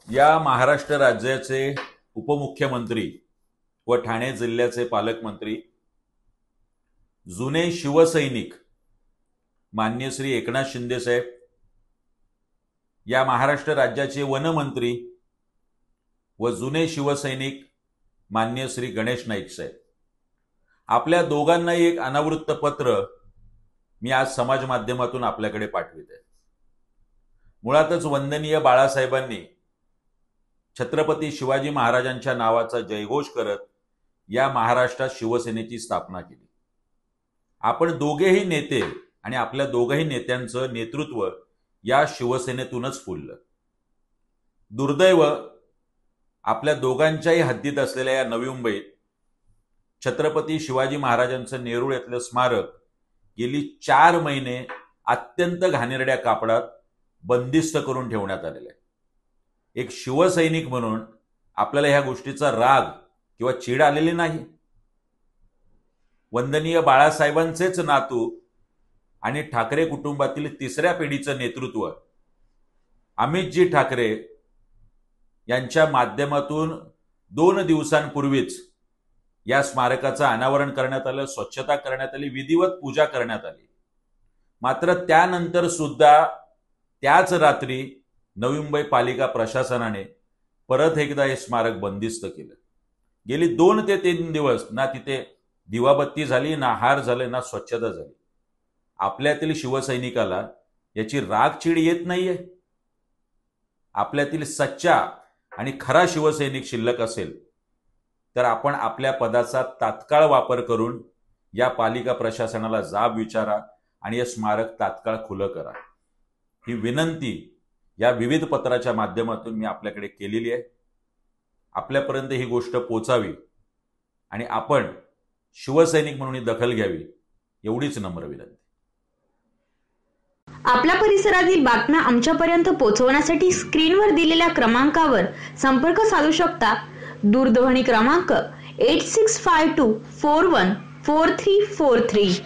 या महाराष्ट्र राज्याचे उपमुख्यमंत्री व ठाणे जिल्ह्याचे पालकमंत्री जुने शिवसैनिक माननीय श्री एकनाथ शिंदे साहेब, या महाराष्ट्र राज्याचे वनमंत्री व जुने शिवसैनिक माननीय श्री गणेश नाईक साहेब, आपल्या दोघांनाही एक अनावृत्त पत्र मी आज समाज माध्यमातून आपल्याकडे पाठवित आहे। मुळातच वंदनीय बाळासाहेबांनी छत्रपती शिवाजी महाराजांच्या नावाचा जयघोष करत या महाराष्ट्रात शिवसेनेची स्थापना केली। आपण दोघेही नेते आणि आपल्या दोघेही नेत्यांचं नेतृत्व या शिवसेनेतूनच फुललं। दुर्दैव, आपल्या दोघांच्याही हद्दीत असलेल्या या नवी मुंबईत छत्रपती शिवाजी महाराजांचं नेरूळ येथलं स्मारक गेली 4 महिने अत्यंत घाणेरड्या कापडात बंदिस्त करून ठेवण्यात आलेलं आहे। एक शिवसैनिक म्हणून आपल्याला ह्या गोष्टीचा राग किंवा चीड आलेली नाही। वंदनीय बाळासाहेबांचेच नातू आणि ठाकरे कुटुंबातील 3ऱ्या पिढीचं नेतृत्व अमितजी ठाकरे यांच्या माध्यमातून 2 दिवसांपूर्वीच या स्मारकाचं अनावरण करण्यात आलं, स्वच्छता करण्यात आली, विधिवत पूजा करण्यात आली। मात्र त्यानंतर सुद्धा त्याच रात्री नवी मुंबई पालिका प्रशासनाने परत एकदा हे स्मारक बंदिस्त केलं। गेली 2 ते 3 दिवस ना तिथे दिवाबत्ती झाली, ना हार झाले, ना स्वच्छता झाली। आपल्यातील शिवसैनिकाला याची रागचीड येत नाहीये। आपल्यातील सच्चा आणि खरा शिवसैनिक शिल्लक असेल तर आपण आपल्या पदाचा तात्काळ वापर करून या पालिका प्रशासनाला जाब विचारा आणि हे स्मारक तात्काळ खुलं करा। ही विनंती या विविध पत्राच्या माध्यमातून मी आपल्याकडे केलेली आहे। आपल्यापर्यंत ही गोष्ट पोचावी आणि आपण शिवसैनिक म्हणून दखल घ्यावी, एवढीच नम्र विनंती। आपल्या परिसरातील बातम्या आमच्यापर्यंत पोहोचवण्यासाठी स्क्रीनवर दिलेल्या क्रमांकावर संपर्क साधू शकता। दूरध्वनी क्रमांक 8652414343।